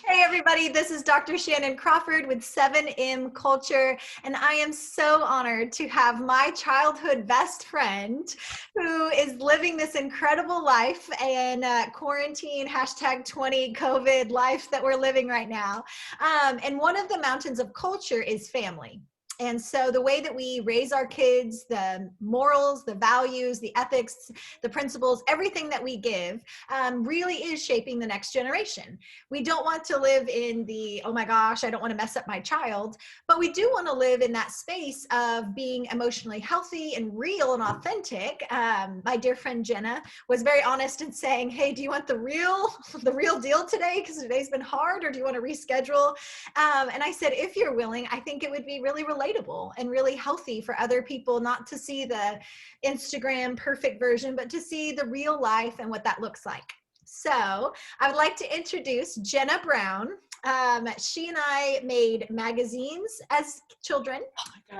Hey everybody, this is Dr. Shannon Crawford with 7MCulture, and I am so honored to have my childhood best friend who is living this incredible life and quarantine #20 COVID life that we're living right now. And one of the mountains of culture is family. And so the way that we raise our kids, the morals, the values, the ethics, the principles, everything that we give really is shaping the next generation. We don't want to live in the, oh my gosh, I don't want to mess up my child, but we do want to live in that space of being emotionally healthy and real and authentic. My dear friend Jennah was very honest in saying, hey, do you want the real deal today? Because today's been hard, or do you want to reschedule? And I said, if you're willing, I think it would be really relatable and really healthy for other people not to see the Instagram perfect version, but to see the real life and what that looks like. So I would like to introduce Jennah Brown. She and I made magazines as children.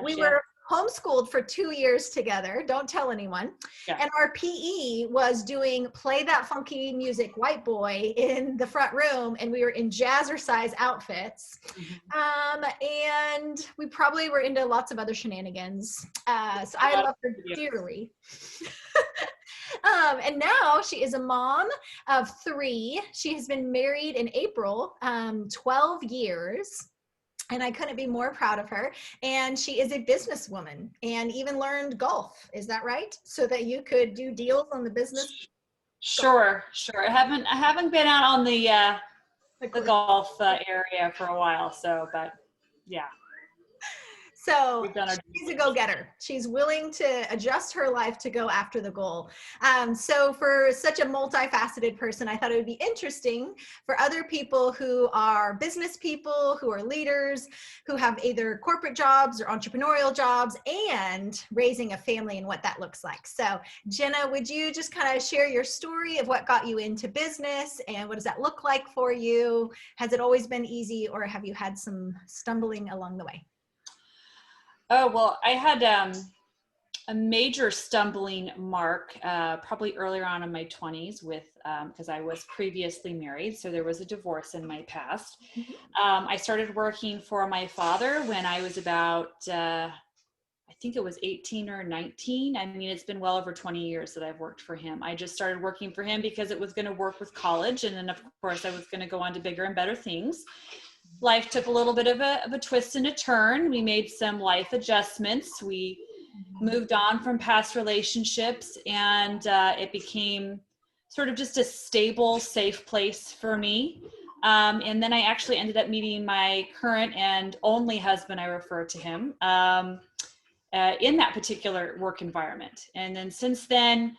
We were homeschooled for 2 years together. Don't tell anyone. Yeah. And our PE was doing Play That Funky Music White Boy in the front room, and we were in jazzercise outfits. And we probably were into lots of other shenanigans. So I love her dearly. And now she is a mom of 3. She has been married in April, 12 years. And I couldn't be more proud of her. And she is a businesswoman and even learned golf. Is that right? So that you could do deals on the business? Sure. I haven't been out on the golf area for a while. So, but yeah. So she's a go-getter. She's willing to adjust her life to go after the goal. So for such a multifaceted person, I thought it would be interesting for other people who are business people, who are leaders, who have either corporate jobs or entrepreneurial jobs, and raising a family and what that looks like. So Jennah, would you just kind of share your story of what got you into business and what does that look like for you? Has it always been easy, or have you had some stumbling along the way? Oh, well, I had a major stumbling mark probably earlier on in my 20s with, because I was previously married. So there was a divorce in my past. I started working for my father when I was about, I think it was 18 or 19. I mean, it's been well over 20 years that I've worked for him. I just started working for him because it was going to work with college. And then of course I was going to go on to bigger and better things. Life took a little bit of a twist and a turn. We made some life adjustments. We moved on from past relationships, and it became sort of just a stable, safe place for me. And then I actually ended up meeting my current and only husband, I refer to him, in that particular work environment. And then since then,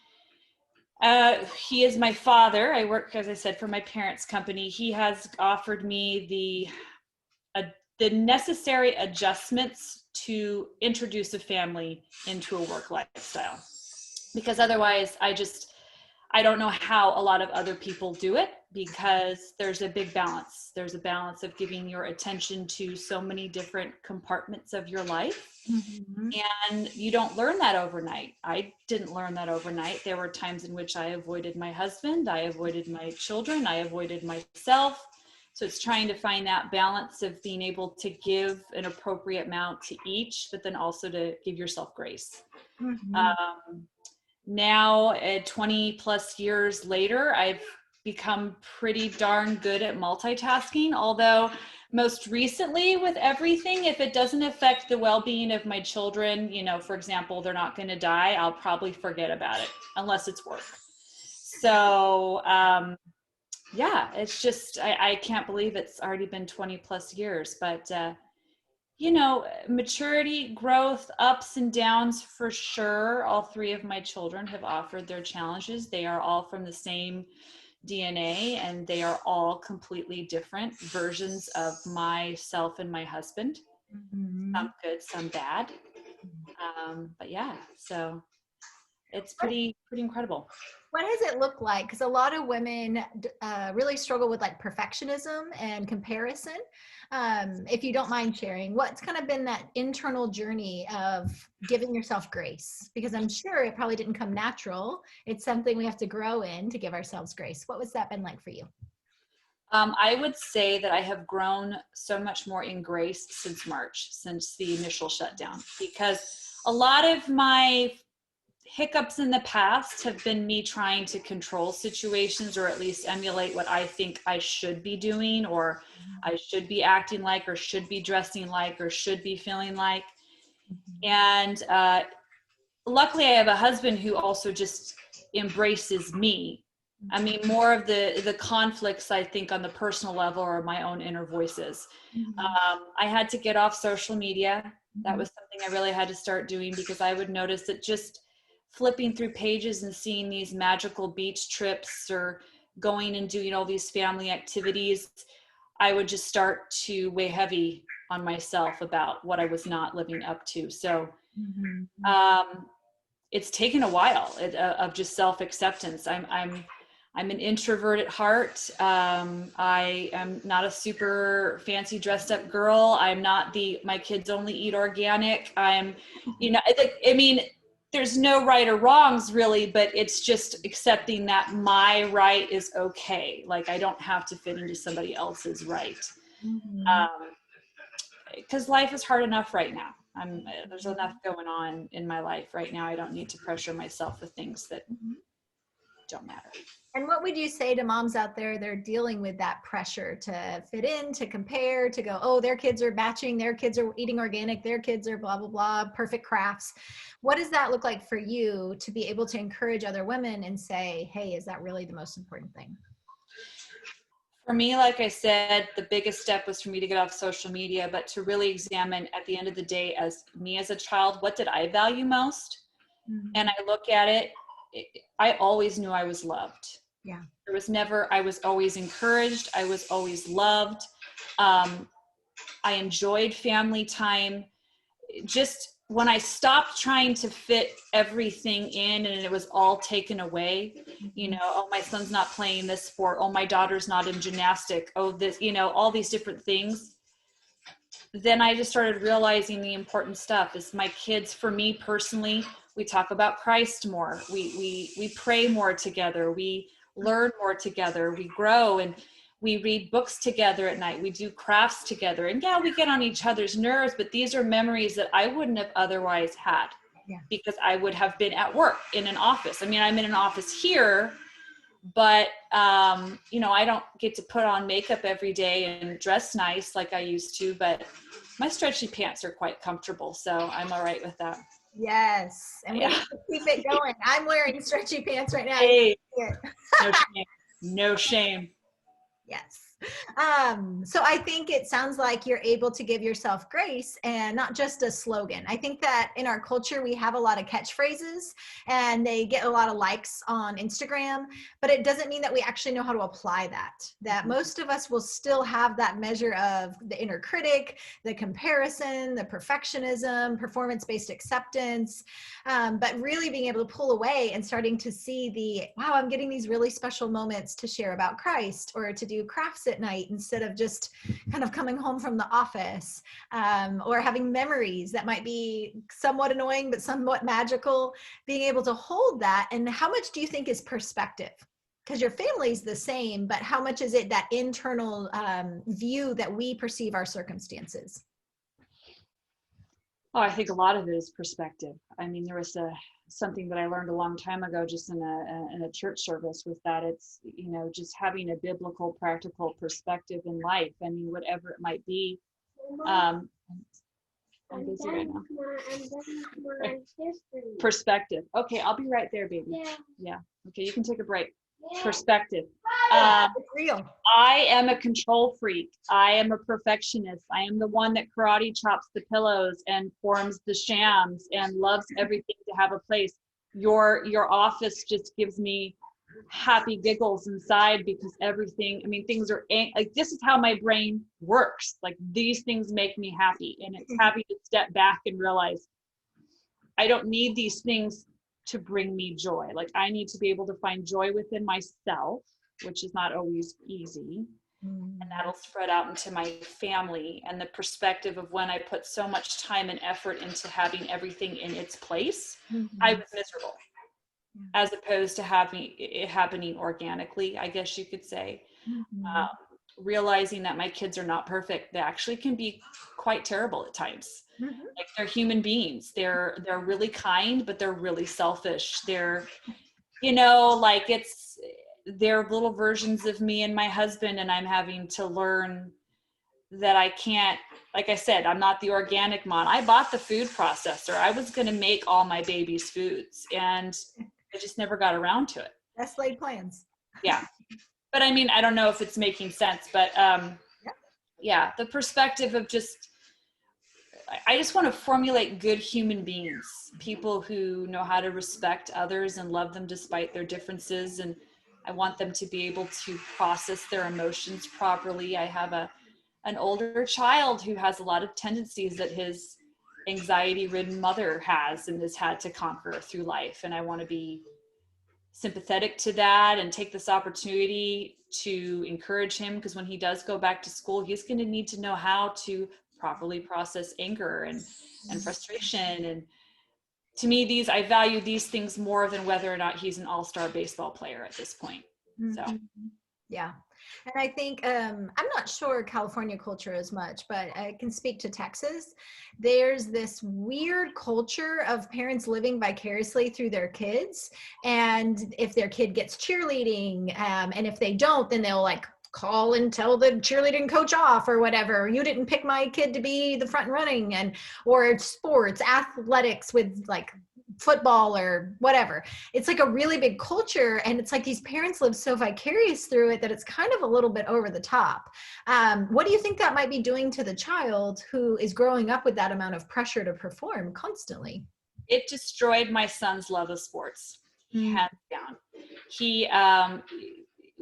he is my father. I work, as I said, for my parents' company. He has offered me the necessary adjustments to introduce a family into a work lifestyle. Because otherwise, I don't know how a lot of other people do it, because there's a big balance. There's a balance of giving your attention to so many different compartments of your life. And you don't learn that overnight. I didn't learn that overnight. There were times in which I avoided my husband, I avoided my children, I avoided myself. So it's trying to find that balance of being able to give an appropriate amount to each, but then also to give yourself grace. Now, 20 plus years later, I've become pretty darn good at multitasking, although most recently with everything, if it doesn't affect the well-being of my children, for example, they're not going to die, I'll probably forget about it unless it's work. So, yeah, it's just, I can't believe it's already been 20 plus years, but, maturity, growth, ups and downs for sure. All 3 of my children have offered their challenges. They are all from the same DNA, and they are all completely different versions of myself and my husband. Some good, some bad. But yeah, so it's pretty incredible. What does it look like? Because a lot of women really struggle with like perfectionism and comparison. If you don't mind sharing, what's kind of been that internal journey of giving yourself grace? Because I'm sure it probably didn't come natural. It's something we have to grow in to give ourselves grace. What was that been like for you? I would say that I have grown so much more in grace since March, since the initial shutdown, because a lot of my hiccups in the past have been me trying to control situations, or at least emulate what I think I should be doing, or I should be acting like, or should be dressing like, or should be feeling like. And luckily I have a husband who also just embraces me. I mean, more of the conflicts, I think, on the personal level are my own inner voices. I had to get off social media. That was something I really had to start doing, because I would notice that just flipping through pages and seeing these magical beach trips or going and doing all these family activities, I would just start to weigh heavy on myself about what I was not living up to. So it's taken a while of just self-acceptance. I'm an introvert at heart. I am not a super fancy dressed up girl. I'm not my kids only eat organic. I mean, there's no right or wrongs really, but it's just accepting that my right is okay. Like, I don't have to fit into somebody else's right. Because life is hard enough right now. There's enough going on in my life right now. I don't need to pressure myself with things that don't matter. And what would you say to moms out there that are dealing with that pressure to fit in, to compare, to go, oh, their kids are batching, their kids are eating organic, their kids are blah, blah, blah, perfect crafts. What does that look like for you to be able to encourage other women and say, hey, is that really the most important thing? For me, like I said, the biggest step was for me to get off social media, but to really examine at the end of the day, as me as a child, what did I value most? And I look at it, I always knew I was loved. Yeah. I was always encouraged. I was always loved. I enjoyed family time. Just when I stopped trying to fit everything in and it was all taken away, oh, my son's not playing this sport. Oh, my daughter's not in gymnastic. Oh, this, all these different things. Then I just started realizing the important stuff is my kids. For me personally, we talk about Christ more. We pray more together. We learn more together. We grow, and we read books together at night. We do crafts together. And yeah, we get on each other's nerves, but these are memories that I wouldn't have otherwise had because I would have been at work in an office. I mean, I'm in an office here, but I don't get to put on makeup every day and dress nice like I used to, but my stretchy pants are quite comfortable, so I'm all right with that. Yes, and we have to keep it going. I'm wearing stretchy pants right now. Hey, no shame. No shame. Yes. So I think it sounds like you're able to give yourself grace and not just a slogan. I think that in our culture, we have a lot of catchphrases and they get a lot of likes on Instagram, but it doesn't mean that we actually know how to apply that. That most of us will still have that measure of the inner critic, the comparison, the perfectionism, performance-based acceptance, but really being able to pull away and starting to see wow, I'm getting these really special moments to share about Christ or to do crafts at night instead of just kind of coming home from the office, or having memories that might be somewhat annoying but somewhat magical, being able to hold that. And how much do you think is perspective? Because your family's the same, but how much is it that internal view that we perceive our circumstances? Oh, I think a lot of it is perspective. I mean, there was something that I learned a long time ago, just in a church service, was that it's, just having a biblical, practical perspective in life. I mean, whatever it might be. I'm busy right now. Perspective. Okay, I'll be right there, baby. Yeah. Okay, you can take a break. Perspective. It's real. I am a control freak. I am a perfectionist. I am the one that karate chops the pillows and forms the shams and loves everything to have a place. Your office just gives me happy giggles inside because everything, I mean, things are like, this is how my brain works. Like, these things make me happy, and it's happy to step back and realize I don't need these things to bring me joy. Like, I need to be able to find joy within myself, which is not always easy. And that'll spread out into my family, and the perspective of when I put so much time and effort into having everything in its place, I was miserable, as opposed to having it happening organically, I guess you could say. realizing that my kids are not perfect. They actually can be quite terrible at times. Mhm. Like, they're human beings. They're really kind, but they're really selfish. They're, like, they're little versions of me and my husband, and I'm having to learn that I can't, like I said, I'm not the organic mom. I bought the food processor. I was going to make all my baby's foods, and I just never got around to it. Best laid plans. Yeah. But I mean, I don't know if it's making sense, but yeah, the perspective of I just want to formulate good human beings, people who know how to respect others and love them despite their differences. And I want them to be able to process their emotions properly. I have an older child who has a lot of tendencies that his anxiety-ridden mother has and has had to conquer through life. And I want to be sympathetic to that and take this opportunity to encourage him, because when he does go back to school, he's going to need to know how to properly process anger and frustration. And to me, I value these things more than whether or not he's an all-star baseball player at this point. So yeah. And I think, I'm not sure California culture as much, but I can speak to Texas. There's this weird culture of parents living vicariously through their kids. And if their kid gets cheerleading, and if they don't, then they'll like call and tell the cheerleading coach off or whatever. You didn't pick my kid to be the front running, or sports, athletics with like football or whatever. It's like a really big culture, and it's like these parents live so vicarious through it that it's kind of a little bit over the top. What do you think that might be doing to the child who is growing up with that amount of pressure to perform constantly? It destroyed my son's love of sports, hands down.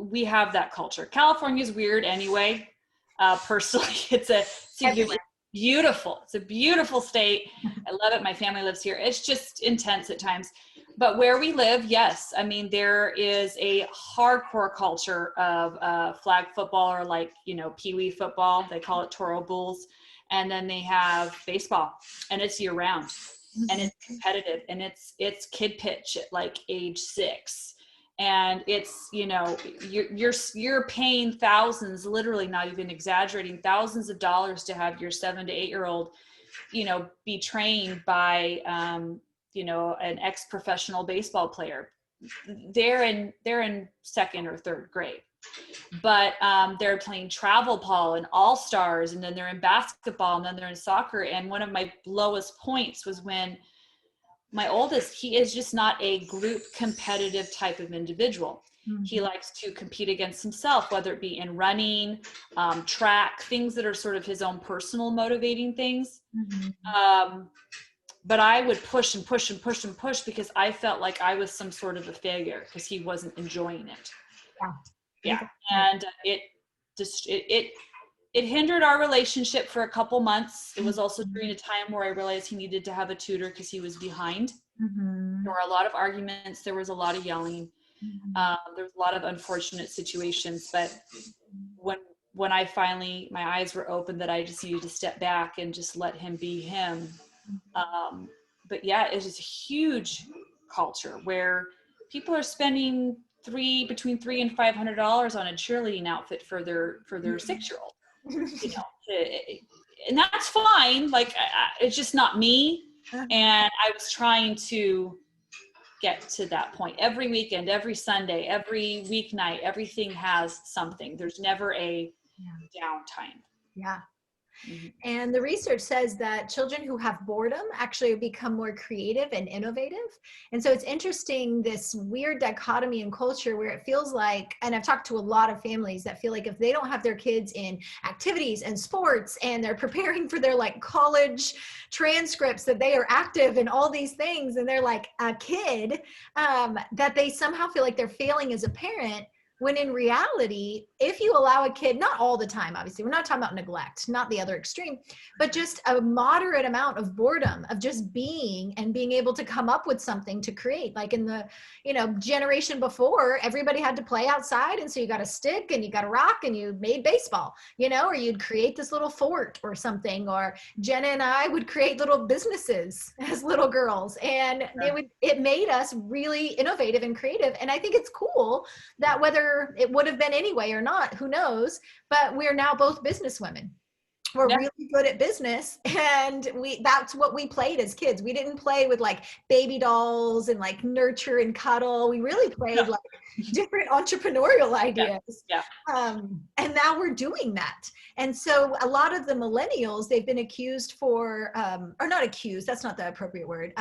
We have that culture. California's weird anyway. Personally, it's beautiful. It's a beautiful state. I love it. My family lives here. It's just intense at times. But where we live, yes. I mean, there is a hardcore culture of flag football, or like, pee-wee football. They call it Toro Bulls. And then they have baseball, and it's year round, and it's competitive, and it's kid pitch at like age 6. And it's, you're paying thousands, literally not even exaggerating, thousands of dollars to have your 7 to 8-year-old, be trained by, an ex-professional baseball player. They're in second or third grade, but they're playing travel ball and all-stars, and then they're in basketball, and then they're in soccer. And one of my lowest points was when my oldest, he is just not a group competitive type of individual. Mm-hmm. He likes to compete against himself, whether it be in running, track, things that are sort of his own personal motivating things. Mm-hmm. But I would push and push and push and push because I felt like I was some sort of a failure because he wasn't enjoying it. Yeah. And it hindered our relationship for a couple months. It was also during a time where I realized he needed to have a tutor because he was behind. Mm-hmm. There were a lot of arguments. There was a lot of yelling. Mm-hmm. There was a lot of unfortunate situations. But when I finally, my eyes were open that I just needed to step back and just let him be him. But yeah, it is a huge culture where people are spending between $300 and $500 on a cheerleading outfit for their 6-year-old. And that's fine. Like, it's just not me. And I was trying to get to that point. Every weekend, every Sunday, every weeknight, everything has something. There's never a downtime. Yeah. Mm-hmm. And the research says that children who have boredom actually become more creative and innovative. And so it's interesting, this weird dichotomy in culture where it feels like, and I've talked to a lot of families that feel like if they don't have their kids in activities and sports and they're preparing for their like college transcripts, that they are active in all these things and they're like a kid, that they somehow feel like they're failing as a parent. When in reality, if you allow a kid, not all the time, obviously, we're not talking about neglect, not the other extreme, but just a moderate amount of boredom, of just being and being able to come up with something to create. Like in the, generation before, everybody had to play outside. And so you got a stick and you got a rock and you made baseball, or you'd create this little fort or something. Or Jennah and I would create little businesses as little girls. And it made us really innovative and creative. And I think it's cool that whether whether it would have been anyway or not, who knows, but we're now both business women. We're really good at business, and that's what we played as kids. We didn't play with like baby dolls and like nurture and cuddle. We really played like different entrepreneurial ideas. And now we're doing that. And so a lot of the millennials, they've been accused for, or not accused, that's not the appropriate word,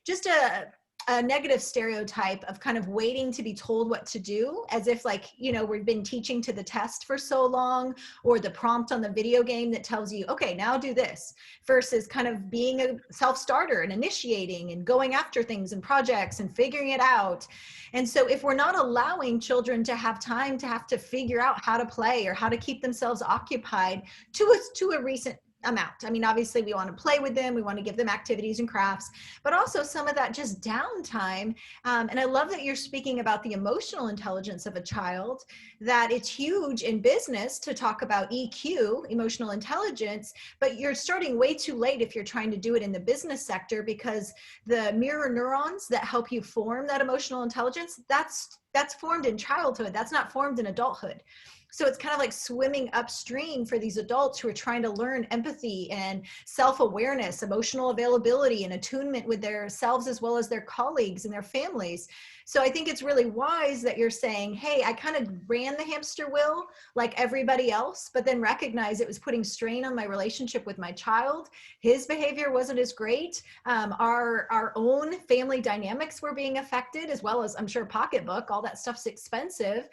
just a negative stereotype of kind of waiting to be told what to do, as if like, you know, we've been teaching to the test for so long, or the prompt on the video game that tells you, okay, now do this, versus kind of being a self-starter and initiating and going after things and projects and figuring it out. And so if we're not allowing children to have time to have to figure out how to play or how to keep themselves occupied to a recent amount. I mean, obviously we want to play with them. We want to give them activities and crafts, but also some of that just downtime. And I love that you're speaking about the emotional intelligence of a child, that it's huge in business to talk about EQ, emotional intelligence, but you're starting way too late if you're trying to do it in the business sector, because the mirror neurons that help you form that emotional intelligence, that's formed in childhood. That's not formed in adulthood. So it's kind of like swimming upstream for these adults who are trying to learn empathy and self-awareness, emotional availability, and attunement with themselves as well as their colleagues and their families. So I think it's really wise that you're saying, hey, I kind of ran the hamster wheel like everybody else, but then recognize it was putting strain on my relationship with my child. His behavior wasn't as great. Our own family dynamics were being affected, as well as, I'm sure, pocketbook, all that stuff's expensive.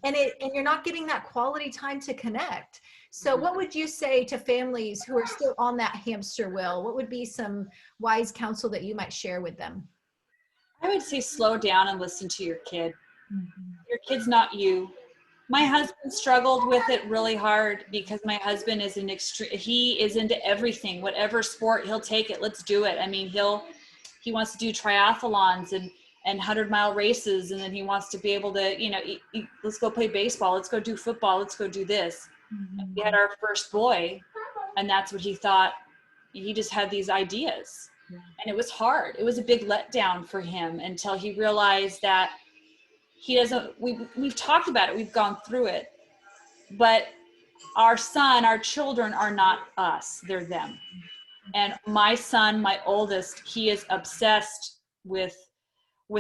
And you're not getting that quality time to connect. So what would you say to families who are still on that hamster wheel? What would be some wise counsel that you might share with them? I would say slow down and listen to your kid. Your kid's not you. My husband struggled with it really hard because my husband is he is into everything, whatever sport, he'll take it. Let's do it. I mean, he wants to do triathlons and 100-mile races. And then he wants to be able to, you know, let's go play baseball. Let's go do football. Let's go do this. We had our first boy, and that's what he thought. He just had these ideas. And it was hard. It was a big letdown for him until he realized that he doesn't, we've talked about it, we've gone through it, but our children are not us, they're them. And my son, my oldest, he is obsessed with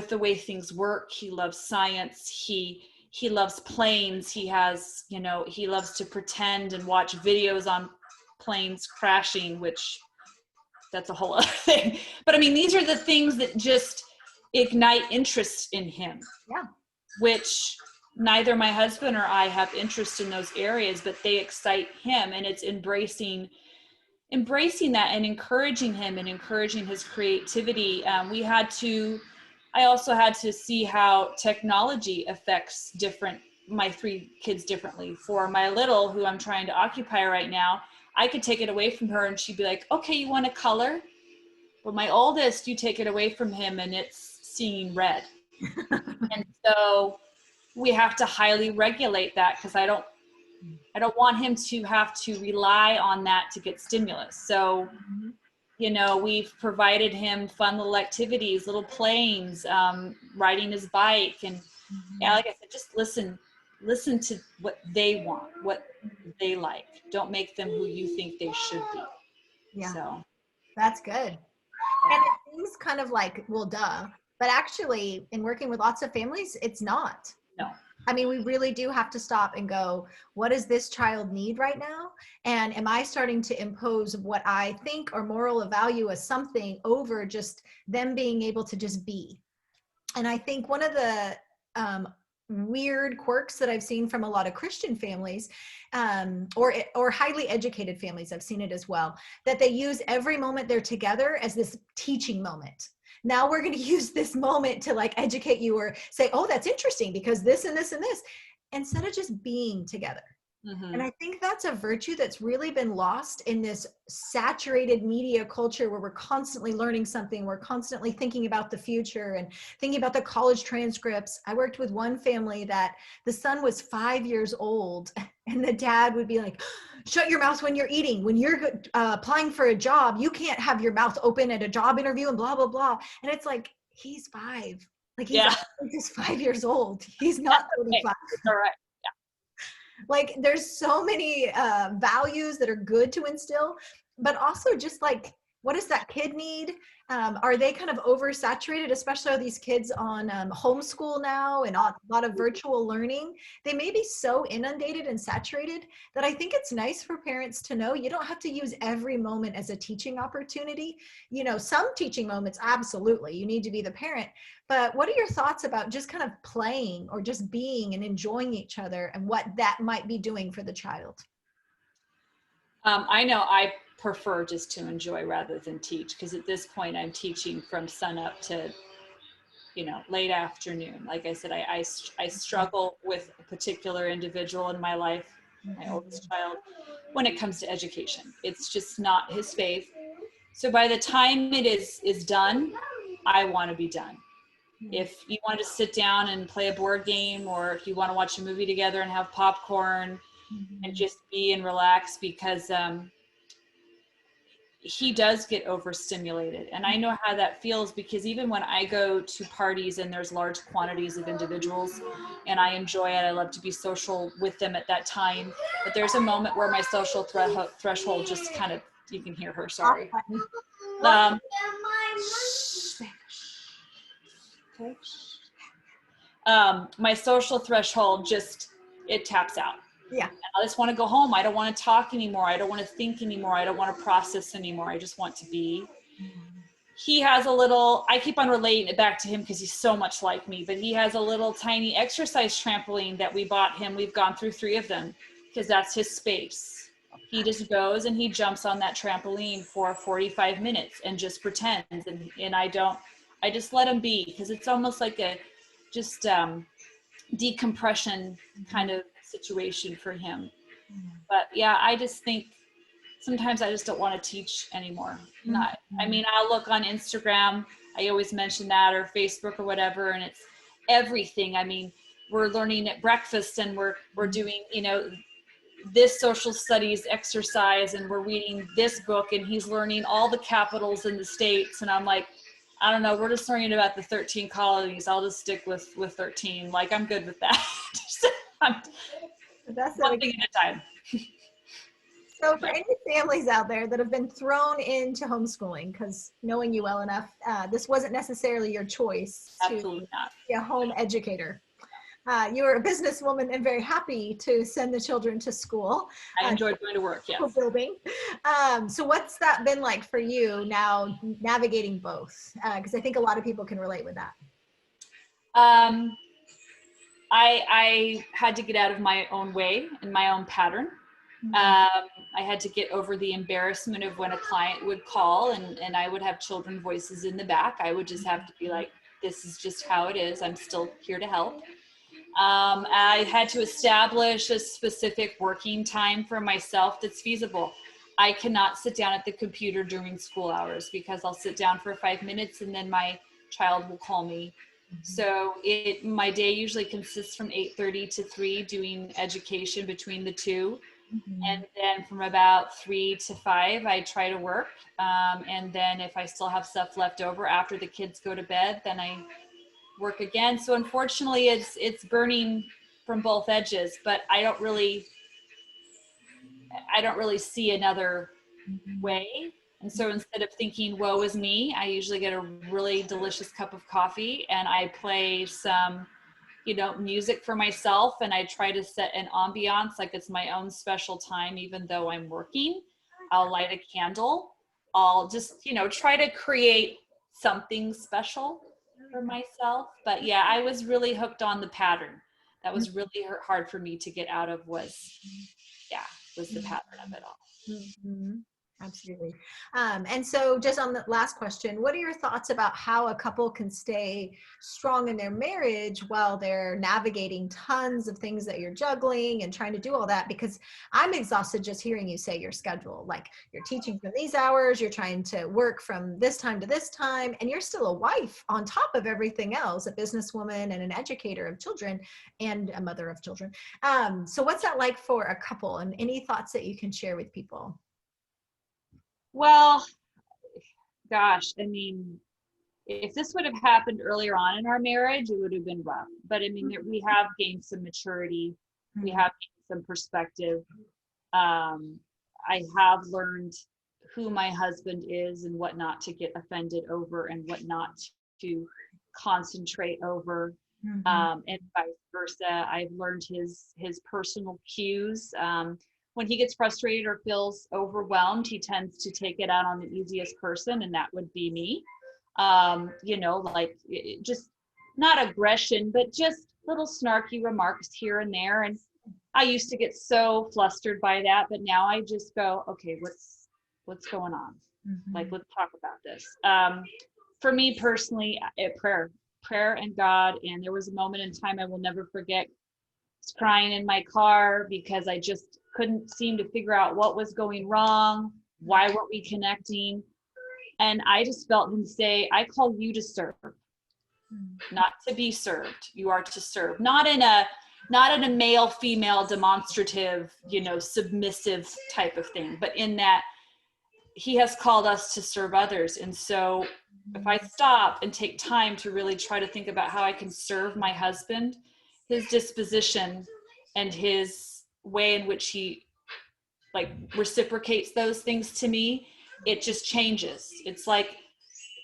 the way things work. He loves science. He loves planes. He has, you know, he loves to pretend and watch videos on planes crashing, which that's a whole other thing. But I mean, these are the things that just ignite interest in him, which neither my husband or I have interest in those areas, but they excite him. And it's embracing that and encouraging him and encouraging his creativity. I also had to see how technology affects my three kids differently. For my little, who I'm trying to occupy right now, I could take it away from her and she'd be like, okay, you want to color? But my oldest, you take it away from him and it's seeing red. And so we have to highly regulate that, because I don't want him to have to rely on that to get stimulus. So, you know, we've provided him fun little activities, little planes, riding his bike. And like I said, just listen to what they want, what they like. Don't make them who you think they should be. So that's good. And it seems kind of like, well, duh, but actually in working with lots of families, it's not. No. I mean, we really do have to stop and go, what does this child need right now? And am I starting to impose what I think or moral value as something over just them being able to just be? And I think one of the weird quirks that I've seen from a lot of Christian families, or highly educated families, I've seen it as well, that they use every moment they're together as this teaching moment. Now we're going to use this moment to like educate you, or say, oh, that's interesting because this and this and this, instead of just being together. And I think that's a virtue that's really been lost in this saturated media culture, where we're constantly learning something. We're constantly thinking about the future and thinking about the college transcripts. I worked with one family that the son was 5 years old, and the dad would be like, shut your mouth when you're eating. When you're applying for a job, you can't have your mouth open at a job interview and blah, blah, blah. And it's like, he's 5. Like he's Yeah. actually just 5 years old. He's not Okay. 35. It's all right. Like there's so many values that are good to instill, but also just like, what does that kid need? Are they kind of oversaturated, especially are these kids on homeschool now and a lot of virtual learning? They may be so inundated and saturated that I think it's nice for parents to know you don't have to use every moment as a teaching opportunity. You know, some teaching moments, absolutely, you need to be the parent. But what are your thoughts about just kind of playing or just being and enjoying each other and what that might be doing for the child? I know I prefer just to enjoy rather than teach, because at this point I'm teaching from sun up to, late afternoon. Like I said, I struggle with a particular individual in my life, my oldest child, when it comes to education. It's just not his faith. So by the time it is done, I want to be done. If you want to sit down and play a board game, or if you want to watch a movie together and have popcorn and just be and relax, because he does get overstimulated. And I know how that feels, because even when I go to parties and there's large quantities of individuals and I enjoy it, I love to be social with them at that time. But there's a moment where my social threshold just kind of, you can hear her, sorry. Um, okay. My social threshold just, it taps out. Yeah. I just want to go home. I don't want to talk anymore. I don't want to think anymore. I don't want to process anymore. I just want to be. He has a little, I keep on relating it back to him because he's so much like me, but he has a little tiny exercise trampoline that we bought him. We've gone through 3 of them because that's his space. He just goes and he jumps on that trampoline for 45 minutes and just pretends. And I just let him be, because it's almost like a just decompression kind of situation for him. But yeah, I just think sometimes I just don't want to teach anymore. I mean, I'll look on Instagram, I always mention that, or Facebook or whatever, and it's everything. I mean, we're learning at breakfast and we're doing, this social studies exercise, and we're reading this book, and he's learning all the capitals in the states, and I'm like, I don't know, we're just learning about the 13 colonies. I'll just stick with 13. Like, I'm good with that. That's one thing at a time. So for any families out there that have been thrown into homeschooling, because knowing you well enough, this wasn't necessarily your choice Absolutely to not. be a home educator. You were a businesswoman and very happy to send the children to school. I enjoyed going to work, yes. Building. So what's that been like for you now, navigating both? Because I think a lot of people can relate with that. I had to get out of my own way and my own pattern. I had to get over the embarrassment of when a client would call and I would have children voices in the back. I would just have to be like, this is just how it is. I'm still here to help. I had to establish a specific working time for myself that's feasible. I cannot sit down at the computer during school hours, because I'll sit down for 5 minutes and then my child will call me. So my day usually consists from 8:30 to 3 doing education between the two. And then from about 3 to 5, I try to work. And then if I still have stuff left over after the kids go to bed, then I work again. So unfortunately it's burning from both edges, but I don't really see another way. And so instead of thinking, woe is me, I usually get a really delicious cup of coffee and I play some, music for myself. And I try to set an ambiance like it's my own special time, even though I'm working. I'll light a candle. I'll just, try to create something special for myself. But yeah, I was really hooked on the pattern. That was really hard for me to get out of, was the pattern of it all. Mm-hmm. Absolutely. And so just on the last question, what are your thoughts about how a couple can stay strong in their marriage while they're navigating tons of things that you're juggling and trying to do all that? Because I'm exhausted just hearing you say your schedule, like you're teaching from these hours, you're trying to work from this time to this time, and you're still a wife on top of everything else, a businesswoman and an educator of children and a mother of children. So what's that like for a couple, and any thoughts that you can share with people? Well, gosh, I mean, if this would have happened earlier on in our marriage, it would have been rough. But I mean, we have gained some maturity. We have gained some perspective. I have learned who my husband is and what not to get offended over and what not to concentrate over. And vice versa. I've learned his personal cues. When he gets frustrated or feels overwhelmed, he tends to take it out on the easiest person, and that would be me. Like just not aggression, but just little snarky remarks here and there. And I used to get so flustered by that, but now I just go, okay, what's going on? Like, let's talk about this. For me personally, prayer and God. And there was a moment in time I will never forget. I was crying in my car because I just couldn't seem to figure out what was going wrong. Why weren't we connecting? And I just felt him say, I call you to serve, not to be served. You are to serve, not in a male, female, demonstrative, submissive type of thing, but in that he has called us to serve others. And so if I stop and take time to really try to think about how I can serve my husband, his disposition and his way in which he like reciprocates those things to me, it just changes. It's like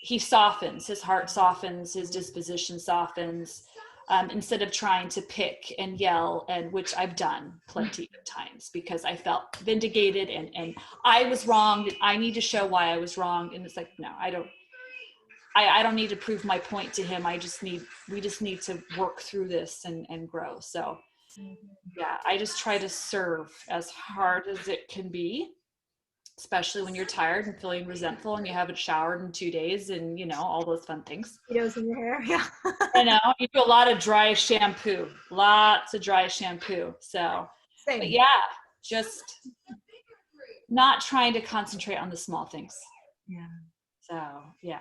he softens, his heart softens, his disposition softens, instead of trying to pick and yell, and which I've done plenty of times because I felt vindicated and I was wrong. I need to show why I was wrong. And it's like, no, I don't need to prove my point to him. We just need to work through this and grow. So yeah, I just try to serve as hard as it can be, especially when you're tired and feeling resentful and you haven't showered in 2 days and all those fun things. Mosquitoes in your hair. Yeah. You do a lot of dry shampoo, lots of dry shampoo. So, Same. but yeah, just not trying to concentrate on the small things. Yeah. So yeah.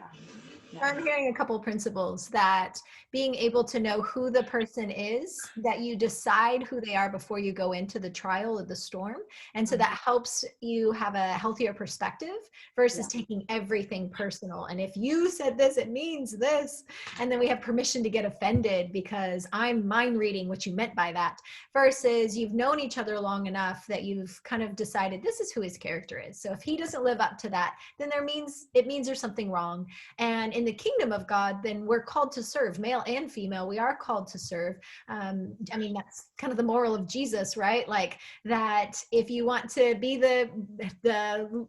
I'm hearing a couple of principles that being able to know who the person is, that you decide who they are before you go into the trial of the storm. And so that helps you have a healthier perspective versus taking everything personal. And if you said this, it means this. And then we have permission to get offended because I'm mind reading what you meant by that, versus you've known each other long enough that you've kind of decided this is who his character is. So if he doesn't live up to that, then it means there's something wrong. And in the kingdom of God, then we're called to serve, male and female. We are called to serve. That's kind of the moral of Jesus, right? Like that if you want to be the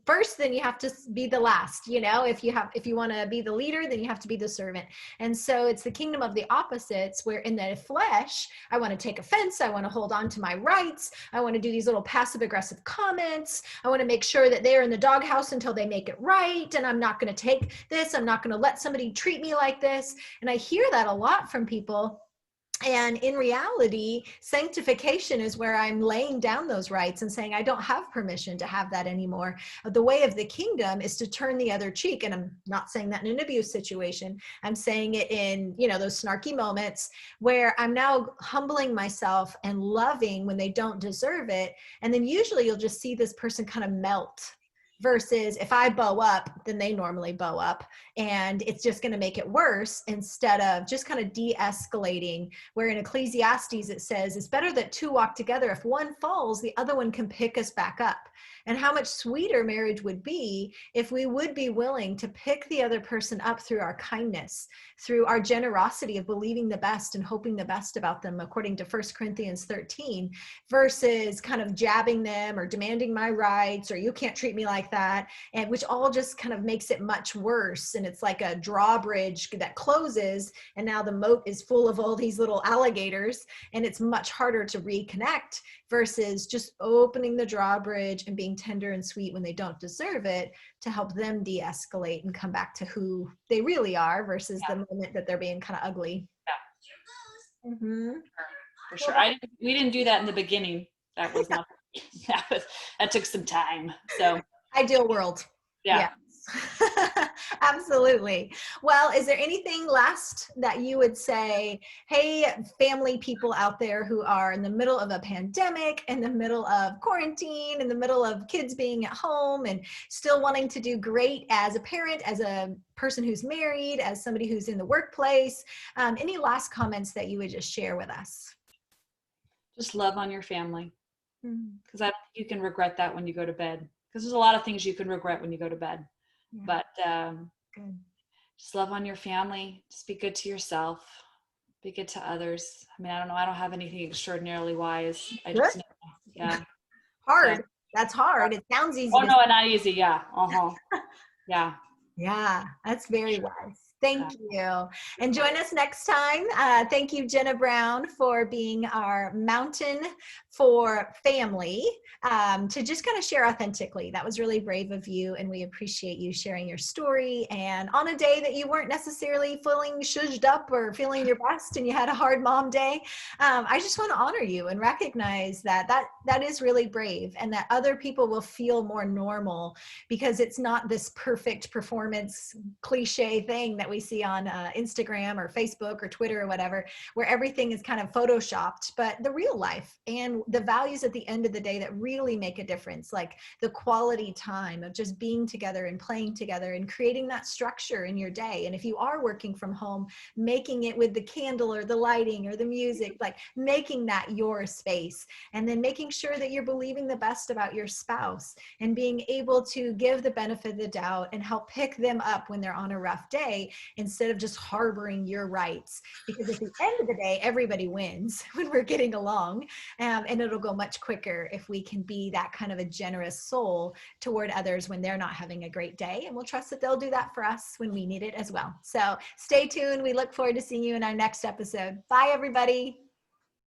first, then you have to be the last. If you want to be the leader, then you have to be the servant. And so it's the kingdom of the opposites, where in the flesh, I want to take offense. I want to hold on to my rights. I want to do these little passive aggressive comments. I want to make sure that they're in the doghouse until they make it right. And I'm not going to take this. I'm not going to let somebody treat me like this. And I hear that a lot from people. And in reality, sanctification is where I'm laying down those rights and saying, I don't have permission to have that anymore. The way of the kingdom is to turn the other cheek. And I'm not saying that in an abuse situation. I'm saying it in, those snarky moments where I'm now humbling myself and loving when they don't deserve it. And then usually you'll just see this person kind of melt. Versus if I bow up, then they normally bow up, and it's just going to make it worse instead of just kind of de-escalating, where in Ecclesiastes it says it's better that two walk together. If one falls, the other one can pick us back up. And how much sweeter marriage would be if we would be willing to pick the other person up through our kindness, through our generosity of believing the best and hoping the best about them, according to 1 Corinthians 13, versus kind of jabbing them or demanding my rights, or you can't treat me like that, and which all just kind of makes it much worse. And it's like a drawbridge that closes, and now the moat is full of all these little alligators, and it's much harder to reconnect, versus just opening the drawbridge and being tender and sweet when they don't deserve it, to help them de-escalate and come back to who they really are, versus the moment that they're being kind of ugly. Yeah. For sure. We didn't do that in the beginning. That was not, that took some time. So ideal world. Yeah. Absolutely. Well, is there anything last that you would say, hey, family people out there who are in the middle of a pandemic, in the middle of quarantine, in the middle of kids being at home and still wanting to do great as a parent, as a person who's married, as somebody who's in the workplace? Any last comments that you would just share with us? Just love on your family, Mm, because I don't think you can regret that when you go to bed, because there's a lot of things you can regret when you go to bed. yeah, But good. just love on your family. Just be good to yourself. Be good to others. I mean, I don't know. I don't have anything extraordinarily wise. I Good. just know. Yeah. So, Hard. That's hard. It sounds easy oh to no, not easy. Yeah. Uh-huh. Yeah. Yeah, that's very wise. Thank Yeah. you. And join us next time. Thank you, Jennah Brown, for being our mountain for family, to just kind of share authentically. That was really brave of you, and we appreciate you sharing your story. And on a day that you weren't necessarily feeling shushed up or feeling your best and you had a hard mom day, I just want to honor you and recognize that is really brave, and that other people will feel more normal, because it's not this perfect performance cliche thing that we see on Instagram or Facebook or Twitter or whatever, where everything is kind of photoshopped. But the real life and the values at the end of the day that really make a difference, like the quality time of just being together and playing together and creating that structure in your day. And if you are working from home, making it with the candle or the lighting or the music, like making that your space, and then making sure that you're believing the best about your spouse and being able to give the benefit of the doubt and help pick them up when they're on a rough day, instead of just harboring your rights. Because at the end of the day, everybody wins when we're getting along. And it'll go much quicker if we can be that kind of a generous soul toward others when they're not having a great day. And we'll trust that they'll do that for us when we need it as well. So stay tuned. We look forward to seeing you in our next episode. Bye, everybody.